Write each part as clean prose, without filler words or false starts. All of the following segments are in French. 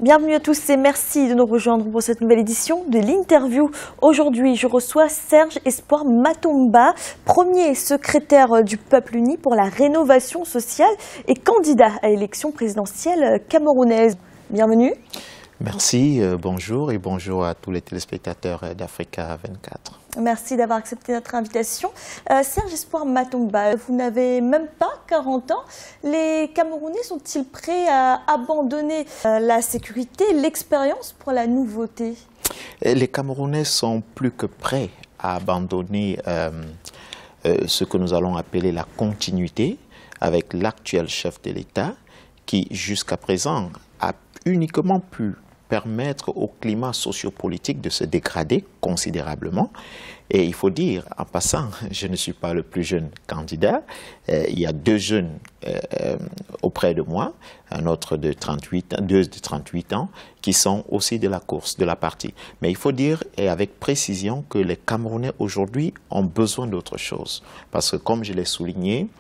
Bienvenue à tous et merci de nous rejoindre pour cette nouvelle édition de l'interview. Aujourd'hui, je reçois Serge Espoir Matomba, premier secrétaire du Peuple uni pour la rénovation sociale et candidat à l'élection présidentielle camerounaise. Bienvenue. Merci, bonjour et bonjour à tous les téléspectateurs d'Africa 24. Merci d'avoir accepté notre invitation. Serge Espoir Matomba, vous n'avez même pas 40 ans. Les Camerounais sont-ils prêts à abandonner la sécurité, l'expérience pour la nouveauté? Les Camerounais sont plus que prêts à abandonner ce que nous allons appeler la continuité avec l'actuel chef de l'État qui, jusqu'à présent, a uniquement pu permettre au climat sociopolitique de se dégrader considérablement. Et il faut dire, en passant, je ne suis pas le plus jeune candidat. Il y a deux jeunes auprès de moi, un autre de 38 ans, qui sont aussi de la course, de la partie. Mais il faut dire, et avec précision, que les Camerounais aujourd'hui ont besoin d'autre chose. Parce que, comme je l'ai souligné,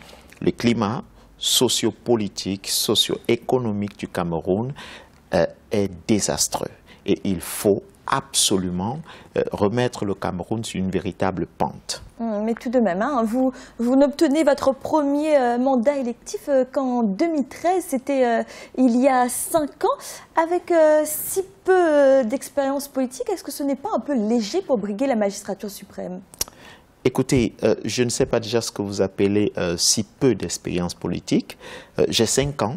le climat sociopolitique, socio-économique du Cameroun est désastreux et il faut absolument remettre le Cameroun sur une véritable pente. Mais tout de même, hein, vous n'obtenez votre premier mandat électif qu'en 2013, c'était il y a 5 ans. Avec si peu d'expérience politique, est-ce que ce n'est pas un peu léger pour briguer la magistrature suprême ? Écoutez, je ne sais pas déjà ce que vous appelez si peu d'expérience politique. J'ai 5 ans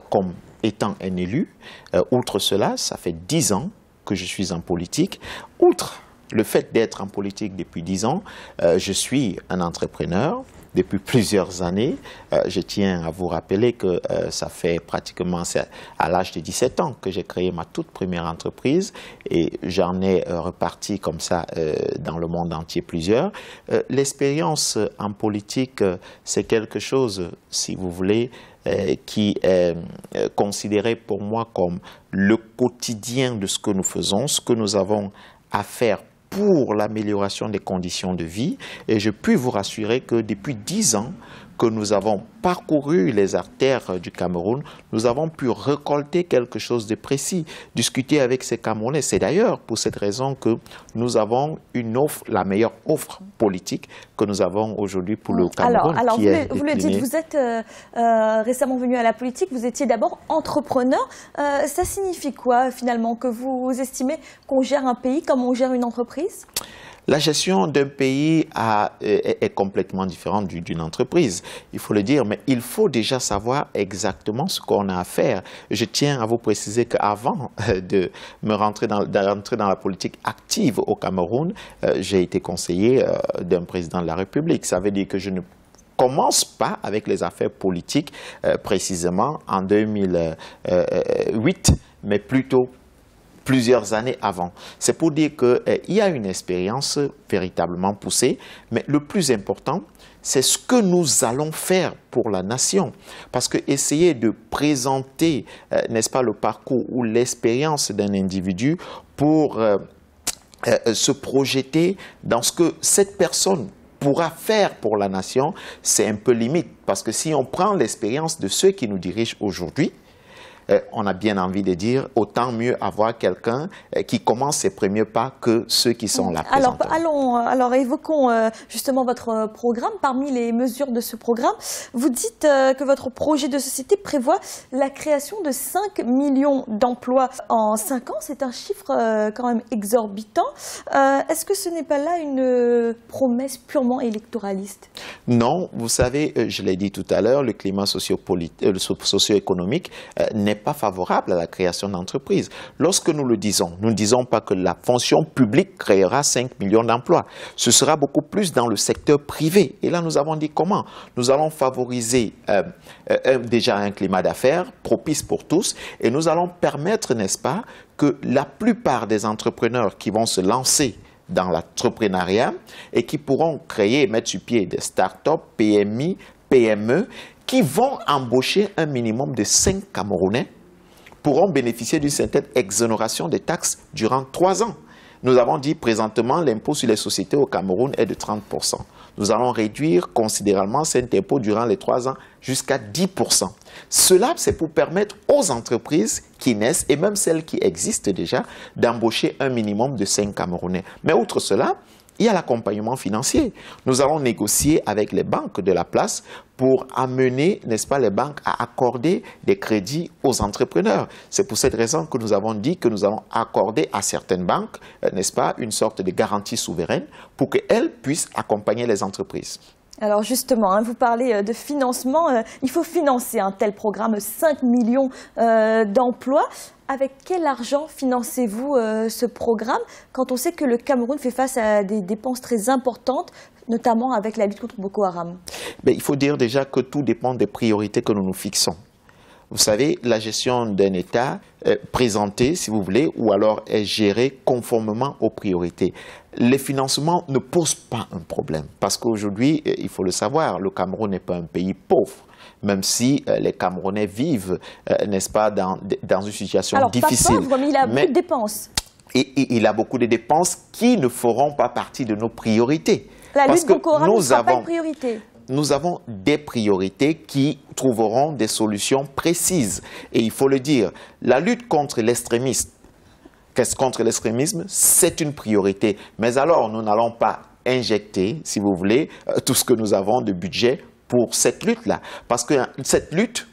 comme étant un élu. Outre cela, ça fait 10 ans que je suis en politique. Outre le fait d'être en politique depuis 10 ans, je suis un entrepreneur depuis plusieurs années. Je tiens à vous rappeler que ça fait pratiquement à l'âge de 17 ans que j'ai créé ma toute première entreprise et j'en ai reparti comme ça dans le monde entier plusieurs. L'expérience en politique, c'est quelque chose, si vous voulez, qui est considéré pour moi comme le quotidien de ce que nous faisons, ce que nous avons à faire pour l'amélioration des conditions de vie. Et je puis vous rassurer que depuis 10 ans que nous avons parcouru les artères du Cameroun, nous avons pu récolter quelque chose de précis, discuter avec ces Camerounais. C'est d'ailleurs pour cette raison que nous avons une offre, la meilleure offre politique que nous avons aujourd'hui pour le Cameroun. Alors vous le dites, vous êtes récemment venu à la politique, vous étiez d'abord entrepreneur. Ça signifie quoi finalement, que vous estimez qu'on gère un pays comme on gère une entreprise ? La gestion d'un pays est complètement différente d'une entreprise, il faut le dire, mais il faut déjà savoir exactement ce qu'on a à faire. Je tiens à vous préciser qu'avant de me rentrer dans la politique active au Cameroun, j'ai été conseiller d'un président de la République. Ça veut dire que je ne commence pas avec les affaires politiques précisément en 2008, mais plutôt plusieurs années avant. C'est pour dire qu'il y a une expérience véritablement poussée, mais le plus important, c'est ce que nous allons faire pour la nation. Parce que essayer de présenter, n'est-ce pas, le parcours ou l'expérience d'un individu pour se projeter dans ce que cette personne pourra faire pour la nation, c'est un peu limite. Parce que si on prend l'expérience de ceux qui nous dirigent aujourd'hui, on a bien envie de dire, autant mieux avoir quelqu'un qui commence ses premiers pas que ceux qui sont là présents. Alors évoquons justement votre programme. Parmi les mesures de ce programme, vous dites que votre projet de société prévoit la création de 5 millions d'emplois en 5 ans. C'est un chiffre quand même exorbitant. Est-ce que ce n'est pas là une promesse purement électoraliste? Non, vous savez, je l'ai dit tout à l'heure, le climat socio-économique n'est pas favorable à la création d'entreprises. Lorsque nous le disons, nous ne disons pas que la fonction publique créera 5 millions d'emplois. Ce sera beaucoup plus dans le secteur privé. Et là, nous avons dit comment? Nous allons favoriser déjà un climat d'affaires propice pour tous et nous allons permettre, n'est-ce pas, que la plupart des entrepreneurs qui vont se lancer dans l'entrepreneuriat et qui pourront créer et mettre sur pied des start-up, PMI, PME, qui vont embaucher un minimum de 5 Camerounais, pourront bénéficier d'une certaine exonération des taxes durant 3 ans. Nous avons dit présentement l'impôt sur les sociétés au Cameroun est de 30%. nous allons réduire considérablement cet impôt durant les 3 ans jusqu'à 10%. Cela, c'est pour permettre aux entreprises qui naissent, et même celles qui existent déjà, d'embaucher un minimum de 5 Camerounais. Mais outre cela, il y a l'accompagnement financier. Nous allons négocier avec les banques de la place pour amener, n'est-ce pas, les banques à accorder des crédits aux entrepreneurs. C'est pour cette raison que nous avons dit que nous allons accorder à certaines banques, n'est-ce pas, une sorte de garantie souveraine pour qu'elles puissent accompagner les entreprises. Alors justement, vous parlez de financement. Il faut financer un tel programme, 5 millions d'emplois. Avec quel argent financez-vous ce programme quand on sait que le Cameroun fait face à des dépenses très importantes, notamment avec la lutte contre Boko Haram? Il faut dire déjà que tout dépend des priorités que nous nous fixons. Vous savez, la gestion d'un État est présentée, si vous voulez, ou alors est gérée conformément aux priorités. Les financements ne posent pas un problème, parce qu'aujourd'hui, il faut le savoir, le Cameroun n'est pas un pays pauvre, même si les Camerounais vivent, n'est-ce pas, dans une situation difficile. Alors, pas pauvre, mais il a beaucoup de dépenses. Et il a beaucoup de dépenses qui ne feront pas partie de nos priorités. La lutte Boko Haram ne sera pas une priorité. Nous avons des priorités qui trouveront des solutions précises. Et il faut le dire, la lutte contre l'extrémisme, contre l'extrémisme, c'est une priorité. Mais alors, nous n'allons pas injecter, si vous voulez, tout ce que nous avons de budget pour cette lutte-là. Parce que cette lutte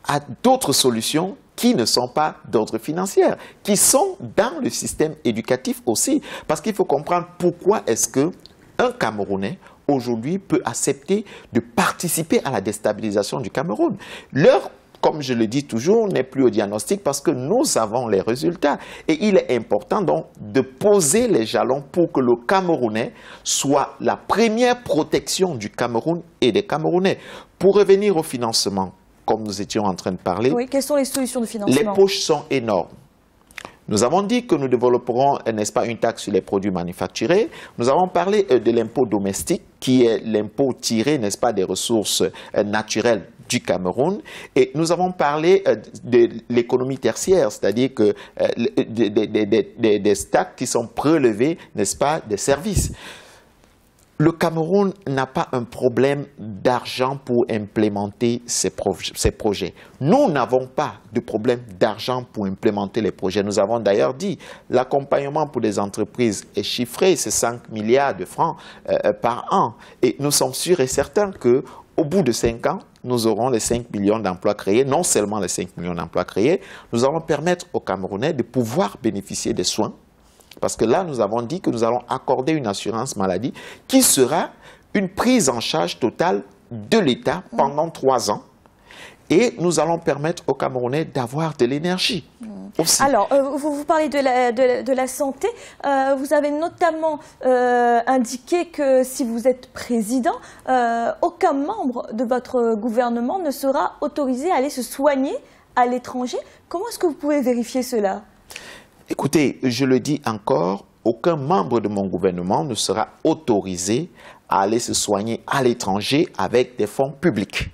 a d'autres solutions qui ne sont pas d'ordre financier, qui sont dans le système éducatif aussi. Parce qu'il faut comprendre pourquoi est-ce qu'un Camerounais aujourd'hui peut accepter de participer à la déstabilisation du Cameroun. L'heure, comme je le dis toujours, n'est plus au diagnostic parce que nous avons les résultats. Et il est important donc de poser les jalons pour que le Camerounais soit la première protection du Cameroun et des Camerounais. Pour revenir au financement, comme nous étions en train de parler, oui, quelles sont les solutions de financement? Les poches sont énormes. Nous avons dit que nous développerons, n'est-ce pas, une taxe sur les produits manufacturés. Nous avons parlé de l'impôt domestique, qui est l'impôt tiré, n'est-ce pas, des ressources naturelles du Cameroun. Et nous avons parlé de l'économie tertiaire, c'est-à-dire que des stacks qui sont prélevés, n'est-ce pas, des services. Le Cameroun n'a pas un problème d'argent pour implémenter ces projets. Nous n'avons pas de problème d'argent pour implémenter les projets. Nous avons d'ailleurs dit l'accompagnement pour les entreprises est chiffré, c'est 5 milliards de francs par an. Et nous sommes sûrs et certains qu'au bout de 5 ans, nous aurons les 5 millions d'emplois créés. Non seulement les 5 millions d'emplois créés, nous allons permettre aux Camerounais de pouvoir bénéficier des soins. Parce que là, nous avons dit que nous allons accorder une assurance maladie qui sera une prise en charge totale de l'État pendant 3 ans. Et nous allons permettre aux Camerounais d'avoir de l'énergie aussi. Alors, vous parlez de la santé. Vous avez notamment indiqué que si vous êtes président, aucun membre de votre gouvernement ne sera autorisé à aller se soigner à l'étranger. Comment est-ce que vous pouvez vérifier cela ? Écoutez, je le dis encore, aucun membre de mon gouvernement ne sera autorisé à aller se soigner à l'étranger avec des fonds publics.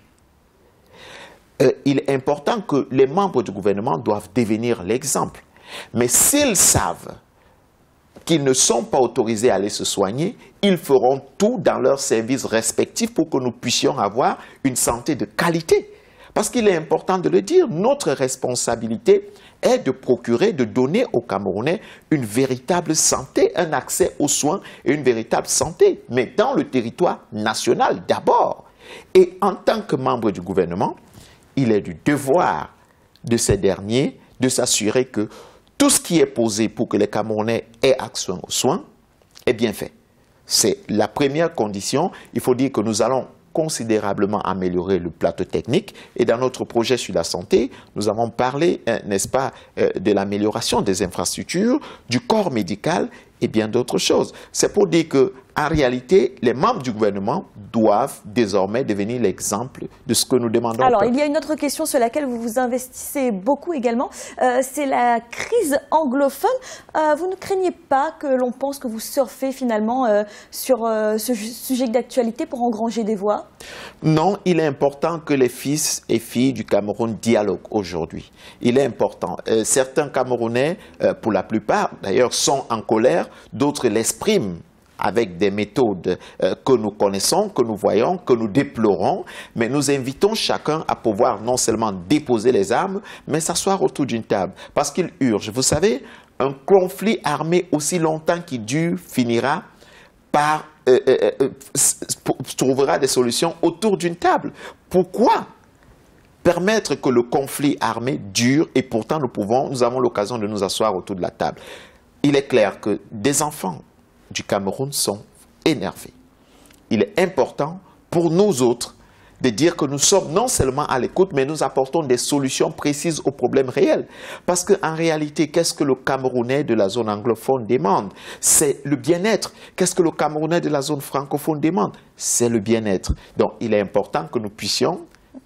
Il est important que les membres du gouvernement doivent devenir l'exemple. Mais s'ils savent qu'ils ne sont pas autorisés à aller se soigner, ils feront tout dans leurs services respectifs pour que nous puissions avoir une santé de qualité. Parce qu'il est important de le dire, notre responsabilité est de procurer, de donner aux Camerounais une véritable santé, un accès aux soins et une véritable santé, mais dans le territoire national d'abord. Et en tant que membre du gouvernement, il est du devoir de ces derniers de s'assurer que tout ce qui est posé pour que les Camerounais aient accès aux soins est bien fait. C'est la première condition. Il faut dire que nous allons considérablement améliorer le plateau technique. Et dans notre projet sur la santé, nous avons parlé, n'est-ce pas, de l'amélioration des infrastructures, du corps médical et bien d'autres choses. C'est pour dire qu'en réalité, les membres du gouvernement doivent désormais devenir l'exemple de ce que nous demandons. Alors, il y a une autre question sur laquelle vous vous investissez beaucoup également, c'est la crise anglophone. Vous ne craignez pas que l'on pense que vous surfez finalement sur ce sujet d'actualité pour engranger des voix? Non, il est important que les fils et filles du Cameroun dialoguent aujourd'hui. Il est important. Certains Camerounais, pour la plupart d'ailleurs, sont en colère, d'autres l'expriment avec des méthodes que nous connaissons, que nous voyons, que nous déplorons, mais nous invitons chacun à pouvoir non seulement déposer les armes, mais s'asseoir autour d'une table. Parce qu'il urge. Vous savez, un conflit armé aussi longtemps qu'il dure finira par trouvera des solutions autour d'une table. Pourquoi permettre que le conflit armé dure et pourtant nous avons l'occasion de nous asseoir autour de la table? Il est clair que des enfants du Cameroun sont énervés. Il est important pour nous autres de dire que nous sommes non seulement à l'écoute, mais nous apportons des solutions précises aux problèmes réels. Parce qu'en réalité, qu'est-ce que le Camerounais de la zone anglophone demande? C'est le bien-être. Qu'est-ce que le Camerounais de la zone francophone demande? C'est le bien-être. Donc, il est important que nous puissions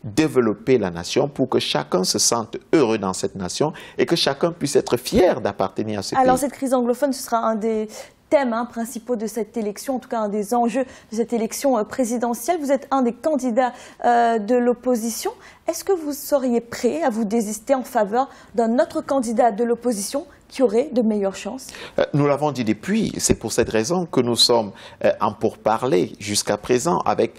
développer la nation pour que chacun se sente heureux dans cette nation et que chacun puisse être fier d'appartenir à ce pays. Alors, cette crise anglophone, ce sera un des thèmes principaux de cette élection, en tout cas un des enjeux de cette élection présidentielle. Vous êtes un des candidats de l'opposition. Est-ce que vous seriez prêt à vous désister en faveur d'un autre candidat de l'opposition qui aurait de meilleures chances? Nous l'avons dit depuis, c'est pour cette raison que nous sommes en pourparlers jusqu'à présent avec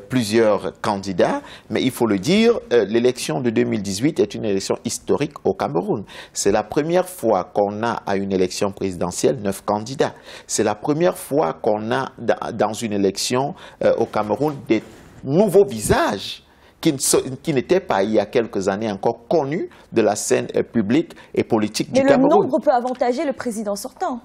plusieurs candidats, mais il faut le dire, l'élection de 2018 est une élection historique au Cameroun. C'est la première fois qu'on a à une élection présidentielle 9 candidats. C'est la première fois qu'on a dans une élection au Cameroun des nouveaux visages qui n'était pas il y a quelques années encore connu de la scène publique et politique du Cameroun. Mais le nombre peut avantager le président sortant.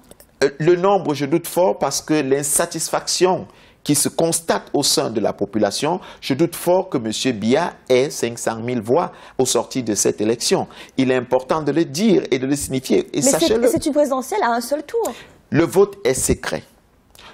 Le nombre, je doute fort, parce que l'insatisfaction qui se constate au sein de la population, je doute fort que M. Biya ait 500 000 voix au sorti de cette élection. Il est important de le dire et de le signifier. Et mais c'est une présidentielle à un seul tour. Le vote est secret.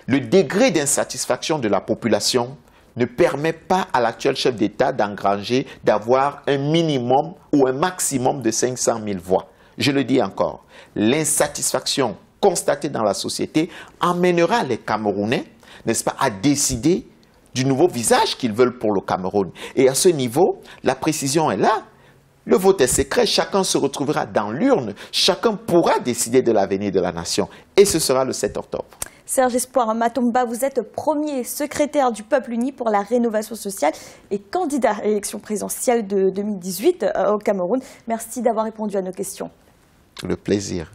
Le degré d'insatisfaction de la population ne permet pas à l'actuel chef d'État d'engranger, d'avoir un minimum ou un maximum de 500 000 voix. Je le dis encore, l'insatisfaction constatée dans la société emmènera les Camerounais, n'est-ce pas, à décider du nouveau visage qu'ils veulent pour le Cameroun. Et à ce niveau, la précision est là. Le vote est secret, chacun se retrouvera dans l'urne, chacun pourra décider de l'avenir de la nation. Et ce sera le 7 octobre. Serge Espoir Matomba, vous êtes premier secrétaire du Peuple uni pour la rénovation sociale et candidat à l'élection présidentielle de 2018 au Cameroun. Merci d'avoir répondu à nos questions. Le plaisir.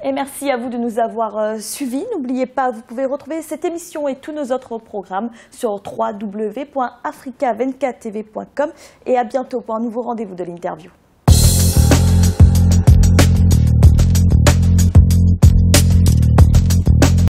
Et merci à vous de nous avoir suivis. N'oubliez pas, vous pouvez retrouver cette émission et tous nos autres programmes sur www.africa24tv.com. Et à bientôt pour un nouveau rendez-vous de l'interview.